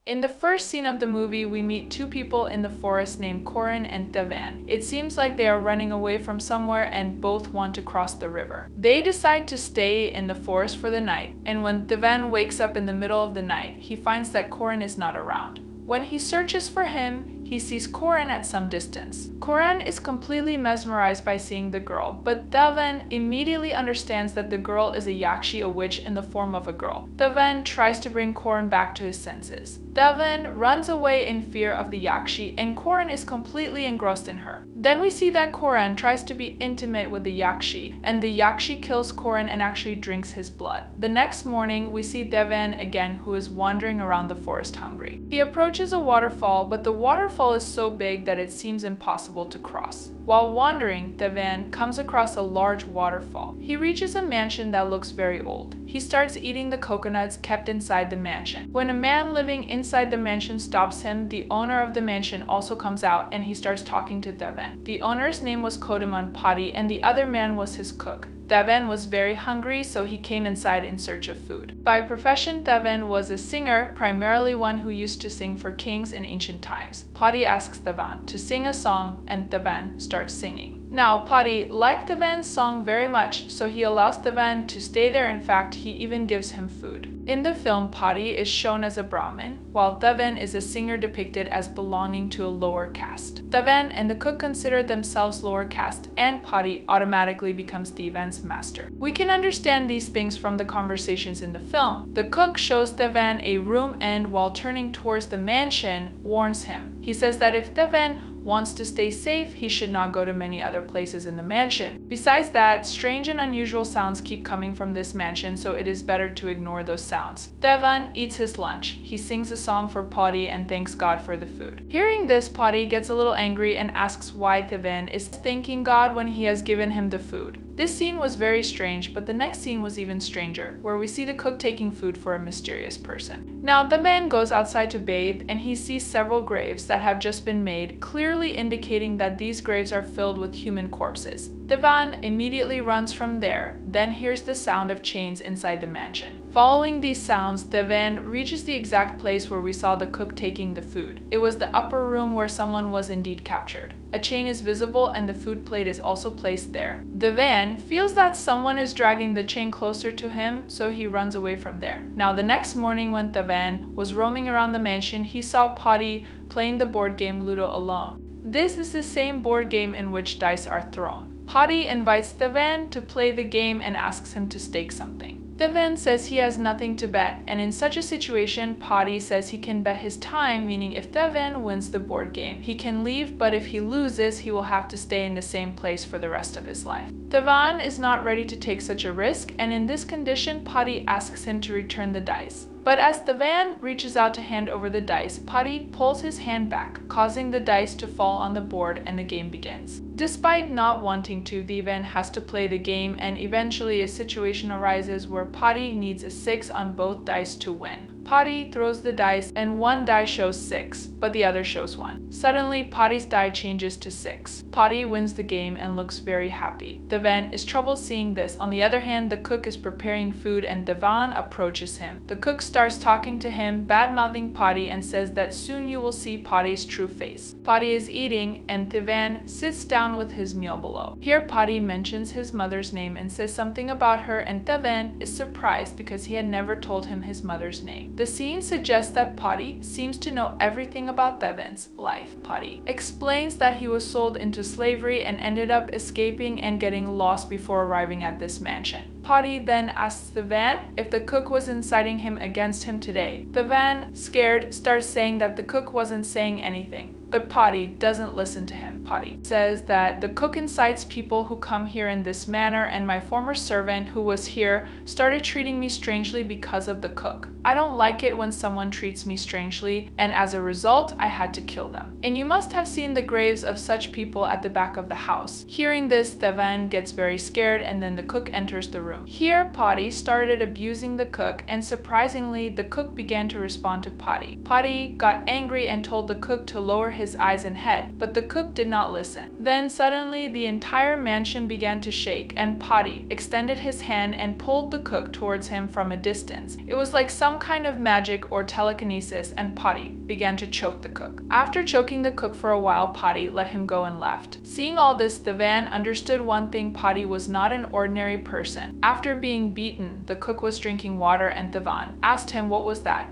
In the first scene of the movie, we meet two people in the forest named Corin and Devan. It seems like they are running away from somewhere and both want to cross the river. They decide to stay in the forest for the night, and when Devan wakes up in the middle of the night, he finds that Corin is not around. When he searches for him, he sees Corin at some distance. Corin is completely mesmerized by seeing the girl, but Devan immediately understands that the girl is a Yakshi, a witch in the form of a girl. Devan tries to bring Corin back to his senses. Devan runs away in fear of the Yakshi, and Corin is completely engrossed in her. Then we see that Corin tries to be intimate with the Yakshi, and the Yakshi kills Corin and actually drinks his blood. The next morning, we see Devan again, who is wandering around the forest hungry. He approaches a waterfall, but the waterfall is so big that it seems impossible to cross. While wandering, Devan comes across a large waterfall. He reaches a mansion that looks very old. He starts eating the coconuts kept inside the mansion. When a man living inside the mansion stops him, the owner of the mansion also comes out and he starts talking to Devan. The owner's name was Kodaman Padi and the other man was his cook. Devan was very hungry, so he came inside in search of food. By profession, Devan was a singer, primarily one who used to sing for kings in ancient times. Padi asks Devan to sing a song, and Devan starts singing. Now, Padi liked Devan's song very much, so he allows Devan to stay there. In fact, he even gives him food. In the film, Padi is shown as a Brahmin, while Devan is a singer depicted as belonging to a lower caste. Devan and the cook consider themselves lower caste, and Padi automatically becomes Devan's master. We can understand these things from the conversations in the film. The cook shows Devan a room and, while turning towards the mansion, warns him. He says that if Devan wants to stay safe, he should not go to many other places in the mansion. Besides that, strange and unusual sounds keep coming from this mansion, so it is better to ignore those sounds. Devan eats his lunch. He sings a song for Padi and thanks God for the food. Hearing this, Padi gets a little angry and asks why Devan is thanking God when he has given him the food. This scene was very strange, but the next scene was even stranger, where we see the cook taking food for a mysterious person. Now, the man goes outside to bathe, and he sees several graves that have just been made, clearly indicating that these graves are filled with human corpses. Devan immediately runs from there, then hears the sound of chains inside the mansion. Following these sounds, Devan reaches the exact place where we saw the cook taking the food. It was the upper room where someone was indeed captured. A chain is visible and the food plate is also placed there. Devan feels that someone is dragging the chain closer to him, so he runs away from there. Now, the next morning when Devan was roaming around the mansion, he saw Padi playing the board game Ludo alone. This is the same board game in which dice are thrown. Padi invites Devan to play the game and asks him to stake something. Devan says he has nothing to bet, and in such a situation, Padi says he can bet his time, meaning if Devan wins the board game, he can leave, but if he loses, he will have to stay in the same place for the rest of his life. Devan is not ready to take such a risk, and in this condition, Padi asks him to return the dice. But as Devan reaches out to hand over the dice, Padi pulls his hand back, causing the dice to fall on the board and the game begins. Despite not wanting to, Devan has to play the game, and eventually a situation arises where Padi needs a 6 on both dice to win. Padi throws the dice and one die shows 6, but the other shows 1. Suddenly, Padi's die changes to 6. Padi wins the game and looks very happy. Devan is troubled seeing this. On the other hand, the cook is preparing food and Devan approaches him. The cook starts talking to him, bad-mouthing Padi, and says that soon you will see Padi's true face. Padi is eating and Devan sits down with his meal below. Here, Padi mentions his mother's name and says something about her, and Devan is surprised because he had never told him his mother's name. The scene suggests that Padi seems to know everything about Devan's life. Padi explains that he was sold into slavery and ended up escaping and getting lost before arriving at this mansion. Padi then asks Devan if the cook was inciting him against him today. Devan, scared, starts saying that the cook wasn't saying anything, but Padi doesn't listen to him. Padi says that the cook incites people who come here in this manner, and my former servant who was here started treating me strangely because of the cook. I don't like it when someone treats me strangely, and as a result, I had to kill them. And you must have seen the graves of such people at the back of the house. Hearing this, Devan gets very scared, and then the cook enters the room. Here, Padi started abusing the cook, and surprisingly, the cook began to respond to Padi. Padi got angry and told the cook to lower his eyes and head, but the cook did not listen. Then suddenly the entire mansion began to shake, and Potty extended his hand and pulled the cook towards him from a distance. It was like some kind of magic or telekinesis, and Potty began to choke the cook. After choking the cook for a while, Potty let him go and left. Seeing all this, Devan understood one thing: Potty was not an ordinary person. After being beaten, the cook was drinking water, and Devan asked him what was that.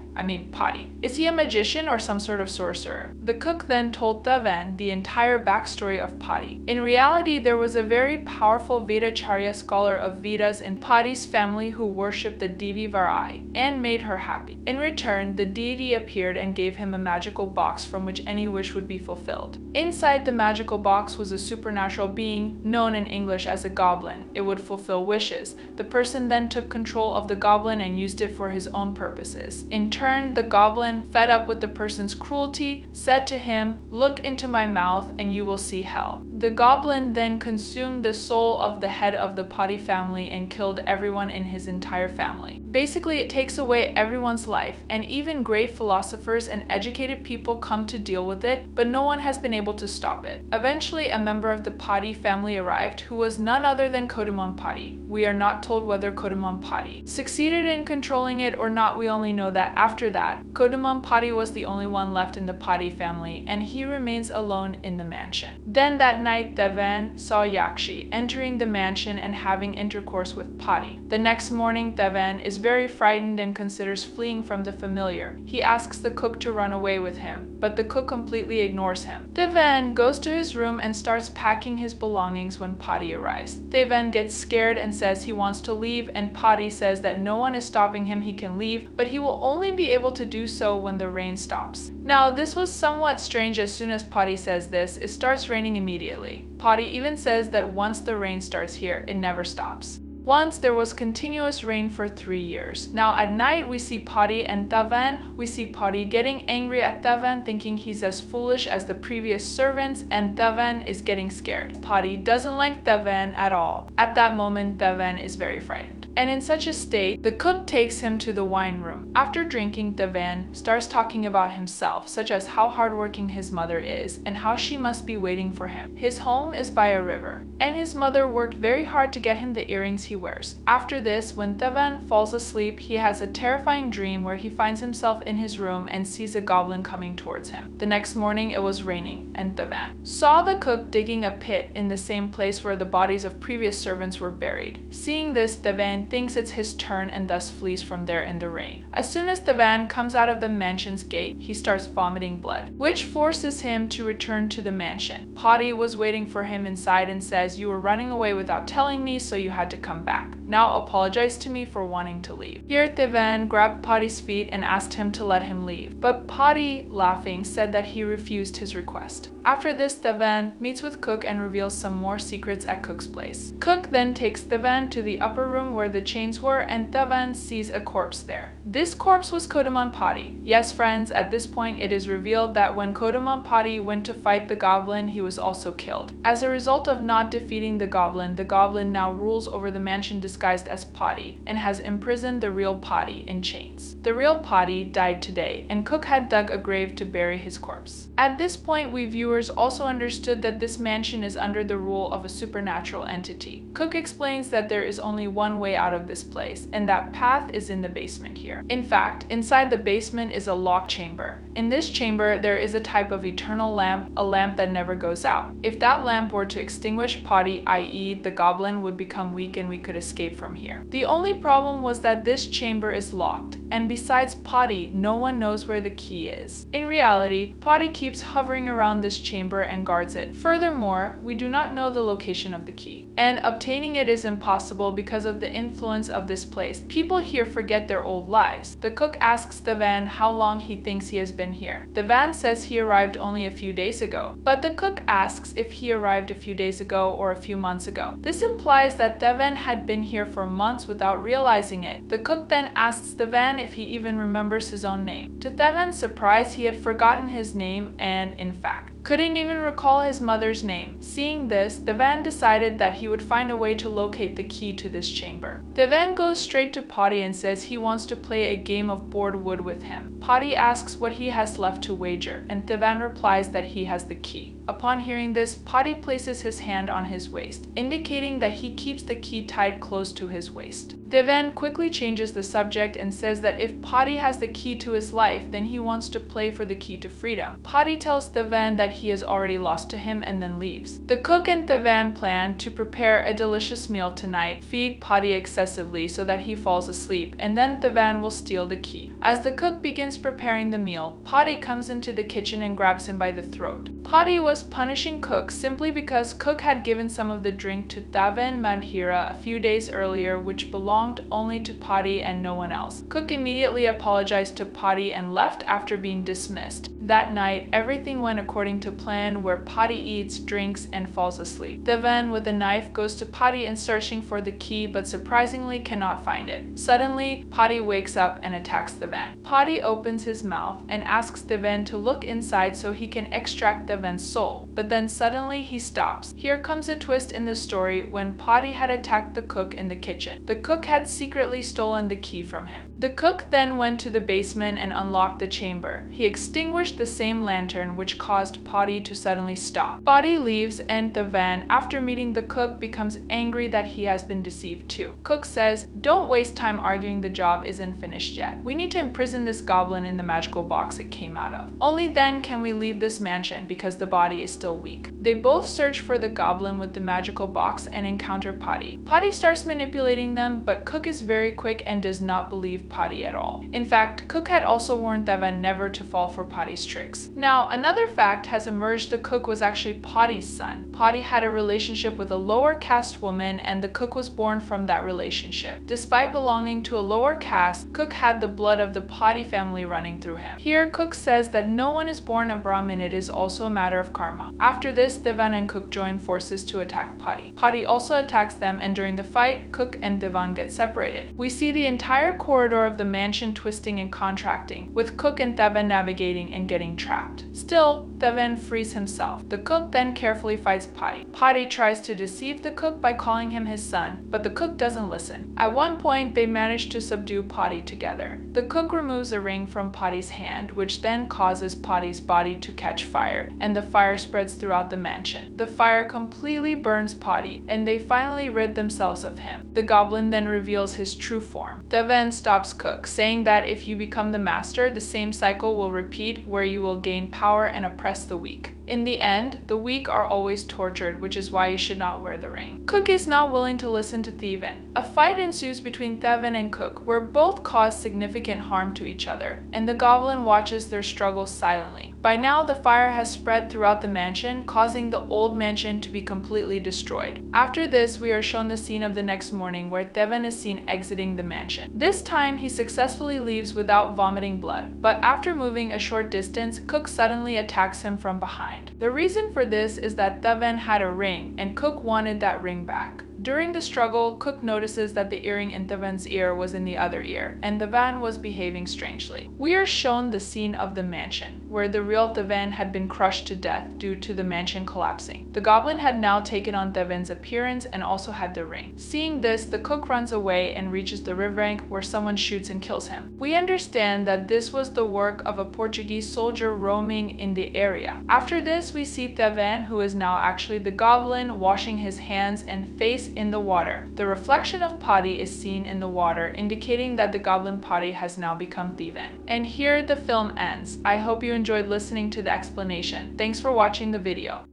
Potty. Is he a magician or some sort of sorcerer? The cook then told Devan the entire backstory of Potty. In reality, there was a very powerful Vedacharya scholar of Vedas in Potty's family who worshipped the Devi Varai and made her happy. In return, the deity appeared and gave him a magical box from which any wish would be fulfilled. Inside the magical box was a supernatural being known in English as a goblin. It would fulfill wishes. The person then took control of the goblin and used it for his own purposes. In turn, the goblin, fed up with the person's cruelty, said to him, "Look into my mouth and you will see hell." The goblin then consumed the soul of the head of the Potty family and killed everyone in his entire family. Basically, it takes away everyone's life, and even great philosophers and educated people come to deal with it, but no one has been able to stop it. Eventually, a member of the Potty family arrived who was none other than Kodamon Potty. We are not told whether Kodamon Potty succeeded in controlling it or not. We only know that after that, Kodamon Potty was the only one left in the Potty family, and he remains alone in the mansion. Then that night, Devan saw Yakshi entering the mansion and having intercourse with Potty. The next morning, Devan is very frightened and considers fleeing from the familiar. He asks the cook to run away with him, but the cook completely ignores him. Devan goes to his room and starts packing his belongings when Potty arrives. Devan gets scared and says he wants to leave, and Potty says that no one is stopping him, he can leave, but he will only be able to do so when the rain stops. Now, this was somewhat strange. As soon as Potty says this, it starts raining immediately. Potty even says that once the rain starts here, it never stops. Once there was continuous rain for 3 years. Now at night we see Potty and Devan. We see Potty getting angry at Devan, thinking he's as foolish as the previous servants, and Devan is getting scared. Potty doesn't like Devan at all. At that moment, Devan is very frightened. And in such a state, the cook takes him to the wine room. After drinking, Devan starts talking about himself, such as how hardworking his mother is and how she must be waiting for him. His home is by a river, and his mother worked very hard to get him the earrings he wears. After this, when Devan falls asleep, he has a terrifying dream where he finds himself in his room and sees a goblin coming towards him. The next morning, it was raining, and Devan saw the cook digging a pit in the same place where the bodies of previous servants were buried. Seeing this, Devan thinks it's his turn and thus flees from there in the rain. As soon as Devan comes out of the mansion's gate, he starts vomiting blood, which forces him to return to the mansion. Potty was waiting for him inside and says, "You were running away without telling me, so you had to come back. Now apologize to me for wanting to leave." Here, Devan grabbed Potty's feet and asked him to let him leave, but Potty, laughing, said that he refused his request. After this, Devan meets with Cook and reveals some more secrets at Cook's place. Cook then takes Devan to the upper room where the chains were, and Devan sees a corpse there. This corpse was Kodamon Potty. Yes, friends, at this point it is revealed that when Kodamon Potty went to fight the goblin, he was also killed. As a result of not defeating the goblin now rules over the mansion disguised as Potty and has imprisoned the real Potty in chains. The real Potty died today, and Cook had dug a grave to bury his corpse. At this point, we viewers also understood that this mansion is under the rule of a supernatural entity. Cook explains that there is only one way out of this place, and that path is in the basement here. In fact, inside the basement is a locked chamber. In this chamber, there is a type of eternal lamp, a lamp that never goes out. If that lamp were to extinguish Potty, i.e. the goblin would become weak and we could escape from here. The only problem was that this chamber is locked, and besides Potty, no one knows where the key is. In reality, Potty keeps hovering around this chamber and guards it. Furthermore, we do not know the location of the key, and obtaining it is impossible because of the influence of this place. People here forget their old lives. The cook asks Devan how long he thinks he has been here. Devan says he arrived only a few days ago, but the cook asks if he arrived a few days ago or a few months ago. This implies that Devan had been here for months without realizing it. The cook then asks Devan if he even remembers his own name. To Devan's surprise, he had forgotten his name, and in fact, couldn't even recall his mother's name. Seeing this, Devan decided that he would find a way to locate the key to this chamber. Devan goes straight to Paddy and says he wants to play a game of board wood with him. Paddy asks what he has left to wager, and Devan replies that he has the key. Upon hearing this, Paddy places his hand on his waist, indicating that he keeps the key tied close to his waist. Devan quickly changes the subject and says that if Paddy has the key to his life, then he wants to play for the key to freedom. Paddy tells Devan that he has already lost to him and then leaves. The cook and Devan plan to prepare a delicious meal tonight, feed Paddy excessively so that he falls asleep, and then Devan will steal the key. As the cook begins preparing the meal, Paddy comes into the kitchen and grabs him by the throat. Paddy was punishing Cook simply because Cook had given some of the drink to Devan Madhira a few days earlier, which belonged only to Paddy and no one else. Cook immediately apologized to Paddy and left after being dismissed. That night, everything went according to plan, where Paddy eats, drinks, and falls asleep. Devan with a knife goes to Paddy and searching for the key, but surprisingly cannot find it. Suddenly, Paddy wakes up and attacks Devan. Paddy opens his mouth and asks Devan to look inside so he can extract Devan's soul, but then suddenly he stops. Here comes a twist in the story when Paddy had attacked the cook in the kitchen. The cook had secretly stolen the key from him. The cook then went to the basement and unlocked the chamber. He extinguished the same lantern, which caused Paddy to suddenly stop. Paddy leaves, and Devan, after meeting the cook, becomes angry that he has been deceived too. Cook says, "Don't waste time arguing, the job isn't finished yet. We need to imprison this goblin in the magical box it came out of. Only then can we leave this mansion because the body is still weak." They both search for the goblin with the magical box and encounter Paddy. Paddy starts manipulating them, but Cook is very quick and does not believe Paddy at all. In fact, Cook had also warned Devan never to fall for Paddy's tricks. Now, another fact has emerged: the cook was actually Paddy's son. Paddy had a relationship with a lower caste woman, and the cook was born from that relationship. Despite belonging to a lower caste, Cook had the blood of the Paddy family running through him. Here, Cook says that no one is born a Brahmin, it is also a matter of karma. After this, Devan and Cook join forces to attack Paddy. Paddy also attacks them, and during the fight, Cook and Devan get separated. We see the entire corridor of the mansion twisting and contracting, with Cook and Devan navigating and getting trapped. Still, Devan frees himself. The cook then carefully fights Paddy. Paddy tries to deceive the cook by calling him his son, but the cook doesn't listen. At one point, they manage to subdue Paddy together. The cook removes a ring from Paddy's hand, which then causes Paddy's body to catch fire, and the fire spreads throughout the mansion. The fire completely burns Paddy, and they finally rid themselves of him. The goblin then reveals his true form. Devan stops Cook, saying that if you become the master, the same cycle will repeat, where you will gain power and oppress the weak. In the end, the weak are always tortured, which is why you should not wear the ring. Cook is not willing to listen to Devan. A fight ensues between Devan and Cook, where both cause significant harm to each other, and the goblin watches their struggles silently. By now, the fire has spread throughout the mansion, causing the old mansion to be completely destroyed. After this, we are shown the scene of the next morning, where Devan is seen exiting the mansion. This time, he successfully leaves without vomiting blood, but after moving a short distance, Cook suddenly attacks him from behind. The reason for this is that Devan had a ring, and Cook wanted that ring back. During the struggle, Cook notices that the earring in Devan's ear was in the other ear, and Devan was behaving strangely. We are shown the scene of the mansion, where the real Devan had been crushed to death due to the mansion collapsing. The goblin had now taken on Devan's appearance and also had the ring. Seeing this, the cook runs away and reaches the riverbank, where someone shoots and kills him. We understand that this was the work of a Portuguese soldier roaming in the area. After this, we see Devan, who is now actually the goblin, washing his hands and face in the water. The reflection of Paddy is seen in the water, indicating that the goblin Paddy has now become Devan. And here the film ends. I hope you enjoyed listening to the explanation. Thanks for watching the video.